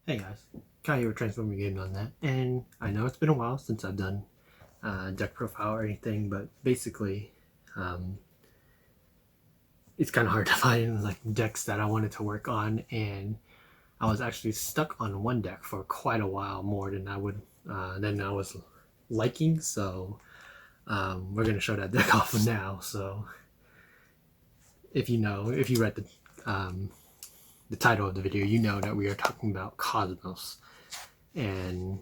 Hey guys, Kyle here with Transforming Games on that, and I know it's been a while since I've done deck profile or anything, but basically, um, it's kind of hard to find like decks that I wanted to work on, and I was actually stuck on one deck for quite a while, more than than I was liking. So we're gonna show that deck off now. So if you read the title of the video, you know that we are talking about Cosmos. And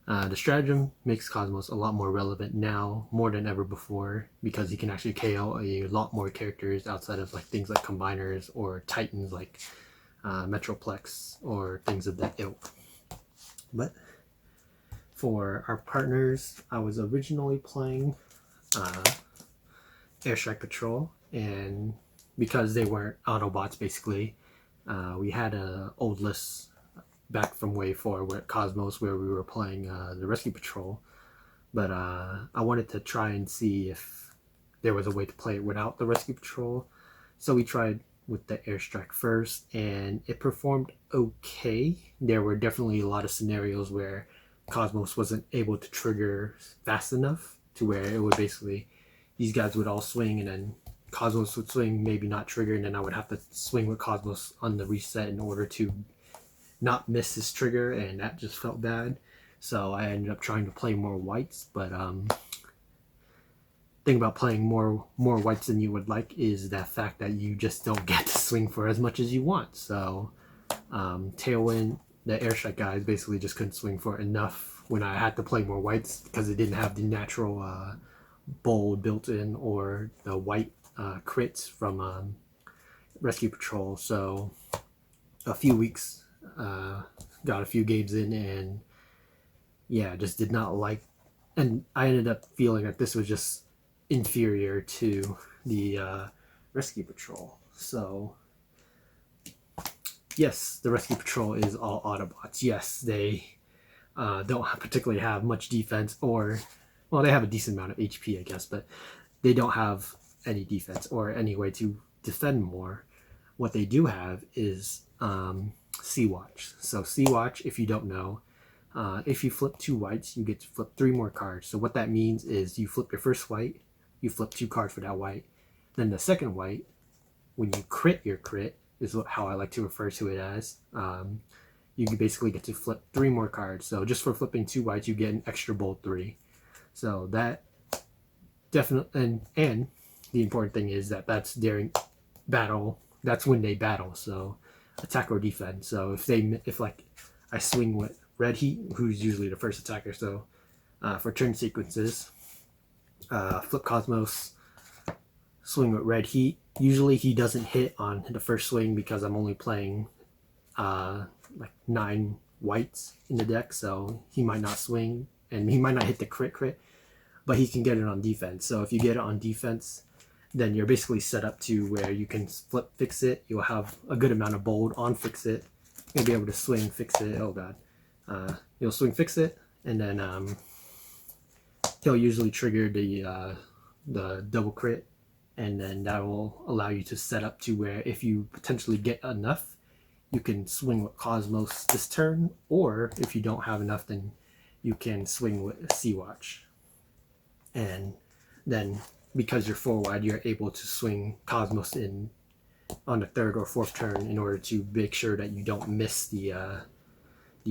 the stratagem makes Cosmos a lot more relevant now, more than ever before, because he can actually KO a lot more characters outside of like things like combiners or titans like Metroplex or things of that ilk. But for our partners, I was originally playing Airstrike Patrol, and because they weren't Autobots, basically, we had a old list back from way forward with Cosmos where we were playing the Rescue Patrol. But I wanted to try and see if there was a way to play it without the Rescue Patrol. So we tried with the Airstrike first, and it performed okay. There were definitely a lot of scenarios where Cosmos wasn't able to trigger fast enough to where it would basically, these guys would all swing and then Cosmos would swing, maybe not trigger, and then I would have to swing with Cosmos on the reset in order to not miss his trigger, and that just felt bad. So I ended up trying to play more whites, but thing about playing more whites than you would like is that fact that you just don't get to swing for as much as you want. So Tailwind, the Airstrike guys basically just couldn't swing for enough when I had to play more whites because it didn't have the natural bold built in or the white crits from Rescue Patrol. So a few weeks, got a few games in, and yeah, just did not like, and I ended up feeling that this was just inferior to the Rescue Patrol. So yes, the Rescue Patrol is all Autobots. Yes, they don't particularly have much defense, or well, they have a decent amount of HP, I guess, but they don't have any defense or any way to defend more. What they do have is Sea Watch. So Sea Watch, if you don't know, if you flip two whites, you get to flip three more cards. So what that means is you flip your first white, you flip two cards for that white. Then the second white, when you crit your crit, is how I like to refer to it as. You basically get to flip three more cards. So just for flipping two whites, you get an extra bold three. So that definitely, and the important thing is that that's during battle. That's when they battle. So attack or defend. So if like I swing with Red Heat, who's usually the first attacker. So for turn sequences, flip Cosmos, swing with Red Heat. Usually he doesn't hit on the first swing because I'm only playing like 9 whites in the deck, so he might not swing and he might not hit the crit, but he can get it on defense. So if you get it on defense, then you're basically set up to where you can flip fix it. You'll have a good amount of bold on fix it. You'll be able to swing fix it. Oh god, you'll swing fix it, and then he'll usually trigger the double crit, and then that will allow you to set up to where if you potentially get enough, you can swing with Cosmos this turn, or if you don't have enough, then you can swing with Sea Watch. And then because you're 4 wide, you're able to swing Cosmos in on the third or fourth turn in order to make sure that you don't miss the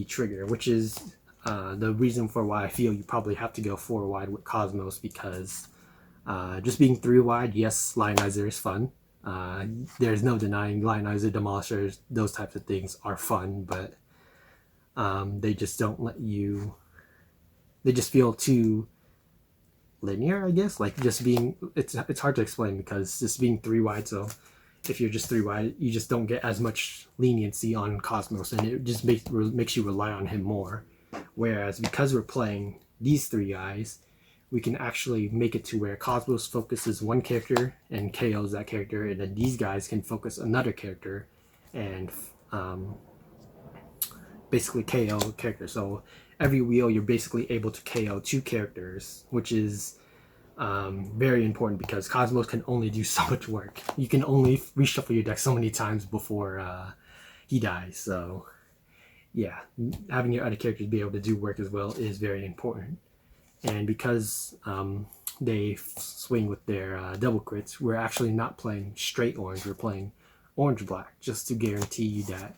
trigger, which is the reason for why I feel you probably have to go 4 wide with Cosmos, because just being 3 wide, yes, Lionizer is fun. There's no denying Lionizer, Demolishers, those types of things are fun, but they just don't let you, they just feel too linear, I guess. Like just being, it's hard to explain because just being 3 wide, so if you're just 3 wide, you just don't get as much leniency on Cosmos, and it just makes you rely on him more. Whereas because we're playing these 3 guys, we can actually make it to where Cosmos focuses one character and KOs that character, and then these guys can focus another character and basically KO a character. So every wheel, you're basically able to KO 2 characters, which is very important because Cosmos can only do so much work. You can only reshuffle your deck so many times before he dies. So yeah, having your other characters be able to do work as well is very important. And because they swing with their double crits, we're actually not playing straight orange, we're playing orange black, just to guarantee that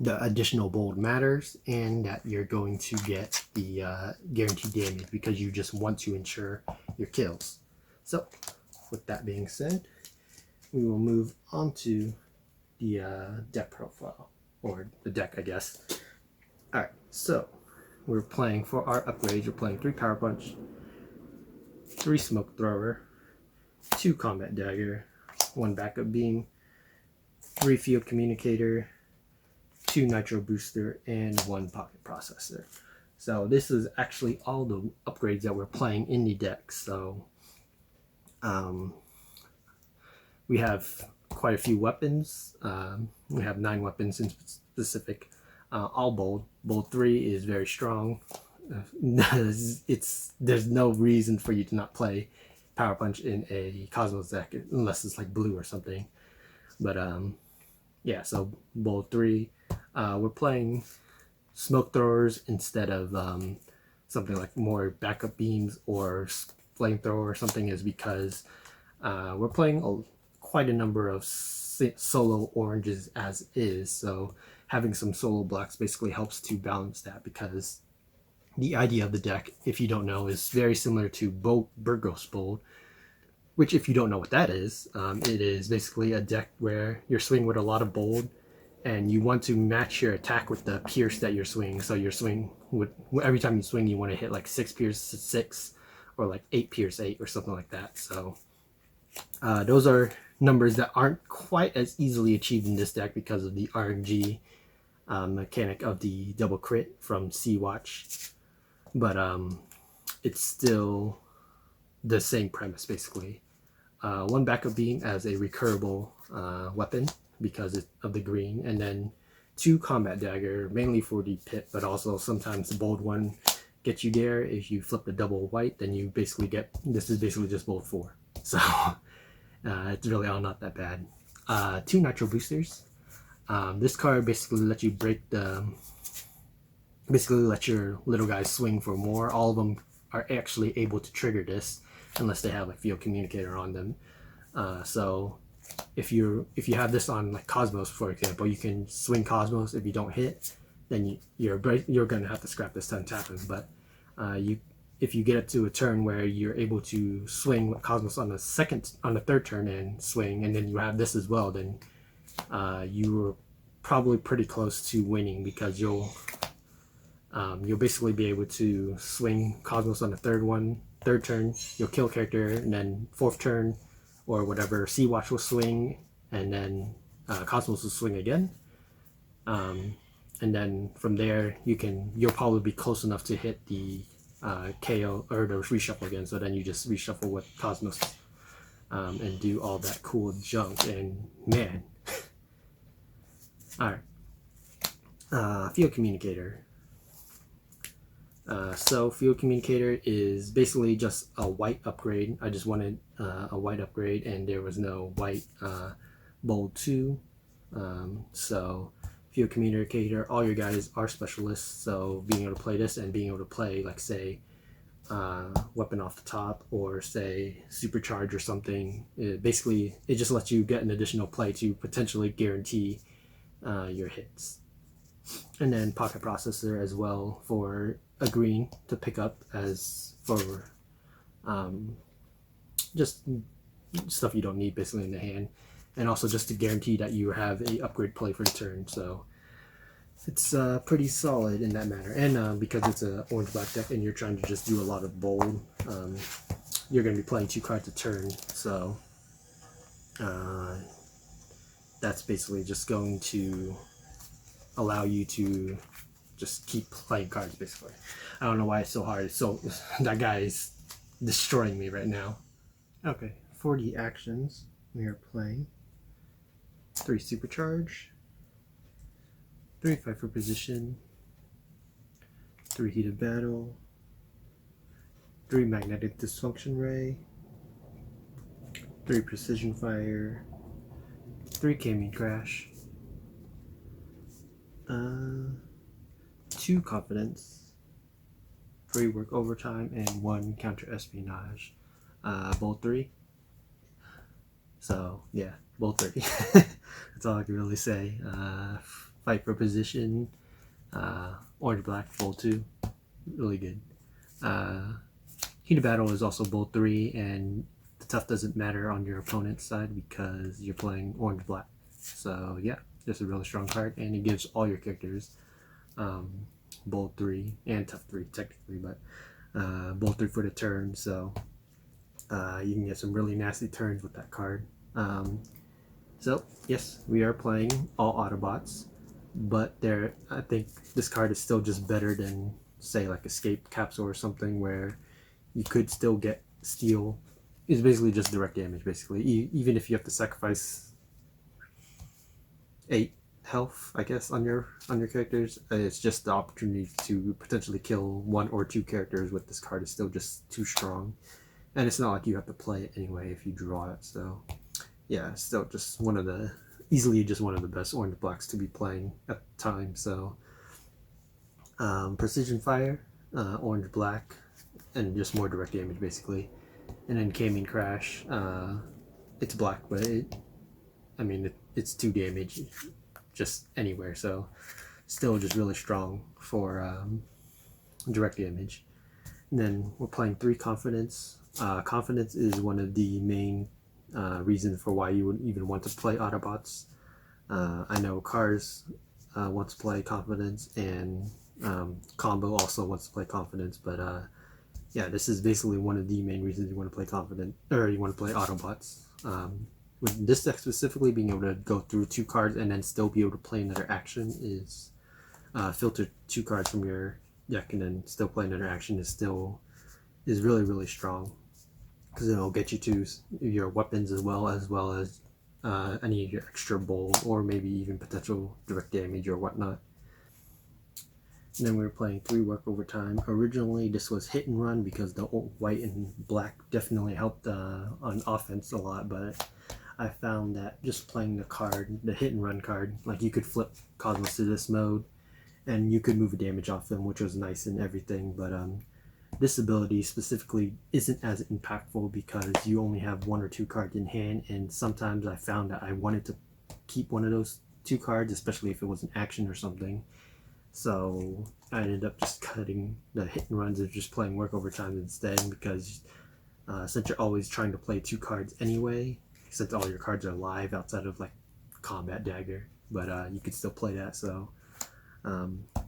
the additional bold matters and that you're going to get the guaranteed damage, because you just want to ensure your kills. So with that being said, we will move on to the deck profile, or the deck, I guess. Alright, so we're playing, for our upgrades, we're playing 3 Power Punch, 3 Smoke Thrower, 2 Combat Dagger, 1 Backup Beam, 3 Field Communicator, 2 Nitro Booster, and 1 Pocket Processor. So this is actually all the upgrades that we're playing in the deck. So we have quite a few weapons. We have 9 weapons in specific, all bold. Bold 3 is very strong. There's no reason for you to not play Power Punch in a Cosmos deck unless it's like blue or something. But yeah, so bold 3. We're playing Smoke Throwers instead of something like more Backup Beams or Flamethrower or something, is because we're playing quite a number of solo oranges as is, so having some solo blacks basically helps to balance that, because the idea of the deck, if you don't know, is very similar to Burgos Bold, which, if you don't know what that is, it is basically a deck where you're swinging with a lot of bold, and you want to match your attack with the pierce that you're swinging. So you're swinging with, every time you swing, you want to hit like 6 pierce 6, or like 8 pierce 8, or something like that. So those are numbers that aren't quite as easily achieved in this deck because of the RNG mechanic of the double crit from Sea-Watch. But it's still the same premise, basically. 1 Backup Beam as a recurable weapon because of the green, and then 2 Combat Dagger, mainly for the pit, but also sometimes the bold 1 gets you there. If you flip the double white, then you basically get, this is basically just bold 4. So it's really all not that bad. 2 Nitro Boosters. This card basically lets you basically let your little guys swing for more. All of them are actually able to trigger this unless they have like Field Communicator on them. So if you have this on like Cosmos, for example, you can swing Cosmos. If you don't hit, then you're going to have to scrap this time tapping. But if you get it to a turn where you're able to swing with Cosmos on the third turn and swing, and then you have this as well, then you're probably pretty close to winning, because you'll basically be able to swing Cosmos on the third turn, you'll kill character, and then 4th turn or whatever, Sea-Watch will swing, and then Cosmos will swing again. And then from there, you'll probably be close enough to hit the KO or the reshuffle again, so then you just reshuffle with Cosmos and do all that cool junk, and man. Alright. Field Communicator. So Field Communicator is basically just a white upgrade. I just wanted a white upgrade, and there was no white bold 2. So Field Communicator, all your guys are specialists, so being able to play this and being able to play, like, say, weapon off the top, or say Supercharge or something, it just lets you get an additional play to potentially guarantee your hits. And then Pocket Processor as well, for a green to pick up as for just stuff you don't need basically in the hand, and also just to guarantee that you have a upgrade play for the turn. So it's pretty solid in that matter. And because it's an orange black deck and you're trying to just do a lot of bold, you're going to be playing 2 cards a turn, so that's basically just going to allow you to just keep playing cards, basically. I don't know why it's so hard. So that guy is destroying me right now. Okay, for the actions, we are playing 3 Supercharge, 3 Fight for Position, 3 Heat of Battle, 3 Magnetic Dysfunction Ray, 3 Precision Fire, 3 Gaming Crash, 2 confidence, 3 work overtime, and 1 counter espionage. Bolt 3. So yeah, bolt 3. That's all I can really say. Fight for position. Orange black, bolt 2. Really good. Heat of battle is also bolt 3, and the tough doesn't matter on your opponent's side because you're playing orange black. So yeah, just a really strong card, and it gives all your characters bolt 3 and tough 3 technically, but bolt 3 for the turn. So you can get some really nasty turns with that card. So yes, we are playing all Autobots, but I think this card is still just better than, say, like Escape Capsule or something, where you could still get steal. It's basically just direct damage, basically. Even if you have to sacrifice 8 health, I guess, on your characters, it's just the opportunity to potentially kill 1 or 2 characters with this card is still just too strong. And it's not like you have to play it anyway if you draw it. So yeah, still just easily just one of the best orange blacks to be playing at the time. So precision fire, orange black, and just more direct damage basically. And then Kameen Crash, it's black, but it's 2 damage just anywhere, so still just really strong for direct damage. And then we're playing 3 confidence. Confidence is one of the main reasons for why you would even want to play Autobots. I know Cars wants to play confidence, and Combo also wants to play confidence, but yeah, this is basically one of the main reasons you want to play confident, or you want to play Autobots. With this deck specifically, being able to go through 2 cards and then still be able to play another action is filter 2 cards from your deck and then still play another action is really, really strong, because it'll get you to your weapons as well as any of your extra bold or maybe even potential direct damage or whatnot. And then we were playing 3 work overtime. Originally this was hit and run because the white and black definitely helped on offense a lot, but I found that just playing the hit and run card, like you could flip Cosmos to this mode and you could move damage off them, which was nice and everything, but this ability specifically isn't as impactful because you only have 1 or 2 cards in hand, and sometimes I found that I wanted to keep one of those 2 cards, especially if it was an action or something. So I ended up just cutting the hit and runs and just playing work overtime instead, because since you're always trying to play 2 cards anyway, since all your cards are live outside of like Combat Dagger, but you could still play that. So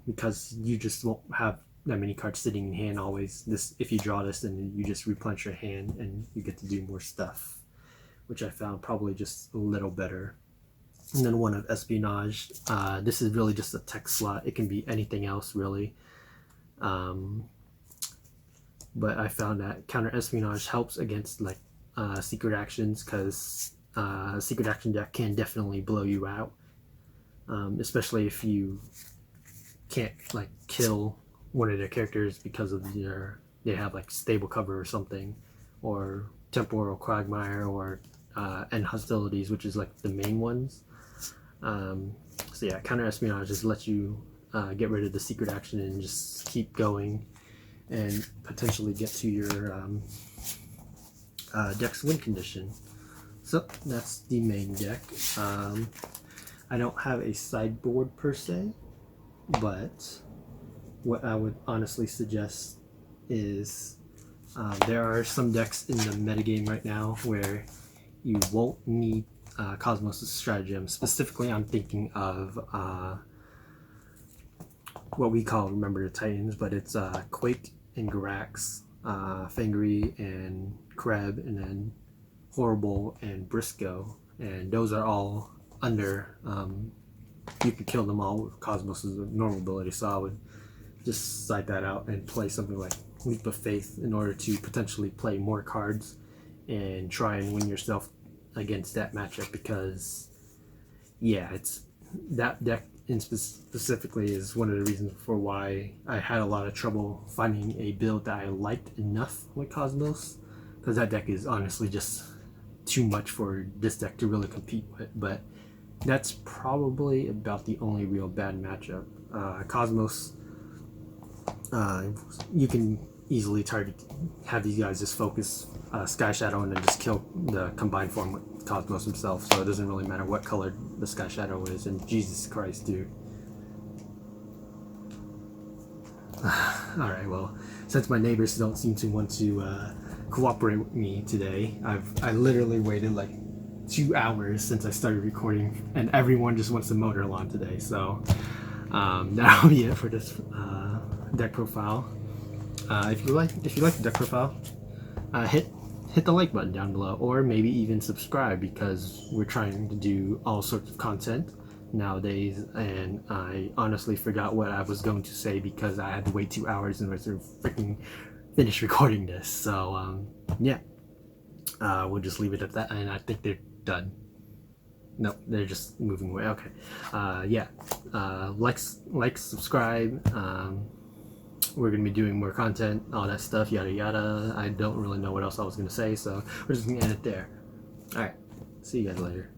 because you just won't have that many cards sitting in hand always, if you draw this, then you just replenish your hand and you get to do more stuff, which I found probably just a little better. And then 1 of espionage. This is really just a text slot. It can be anything else really, but I found that counter espionage helps against like secret actions, because secret action deck can definitely blow you out, especially if you can't like kill one of their characters because of they have like stable cover or something, or temporal quagmire, or end hostilities, which is like the main ones. So yeah, counter espionage just lets you get rid of the secret action and just keep going and potentially get to your deck's win condition. So that's the main deck. I don't have a sideboard per se, but what I would honestly suggest is there are some decks in the metagame right now where you won't need Cosmos' stratagem. Specifically, I'm thinking of what we call Remember the Titans, but it's Quake and Garax, Fangry and Kreb, and then Horrible and Briscoe, and those are all under you can kill them all with Cosmos' normal ability. So I would just cite that out and play something like Leap of Faith in order to potentially play more cards and try and win yourself against that matchup, because yeah, it's that deck in specifically is one of the reasons for why I had a lot of trouble finding a build that I liked enough with Cosmos, because that deck is honestly just too much for this deck to really compete with. But that's probably about the only real bad matchup. Cosmos, you can easily have these guys just focus Sky Shadow and then just kill the combined form with Cosmos himself, so it doesn't really matter what color the Sky Shadow is. And Jesus Christ, dude. Alright, well, since my neighbors don't seem to want to cooperate with me today, I literally waited like 2 hours since I started recording, and everyone just wants to mow their lawn today. So that'll be it for this deck profile. If you like the deck profile, hit the like button down below, or maybe even subscribe, because we're trying to do all sorts of content nowadays, and I honestly forgot what I was going to say because I had to wait 2 hours in order to freaking finish recording this. So yeah, we'll just leave it at that, and I think they're done. No, they're just moving away. Okay. Yeah. Like, subscribe. We're gonna be doing more content, all that stuff, yada yada. I don't really know what else I was gonna say, so we're just gonna end it there. All right. See you guys later.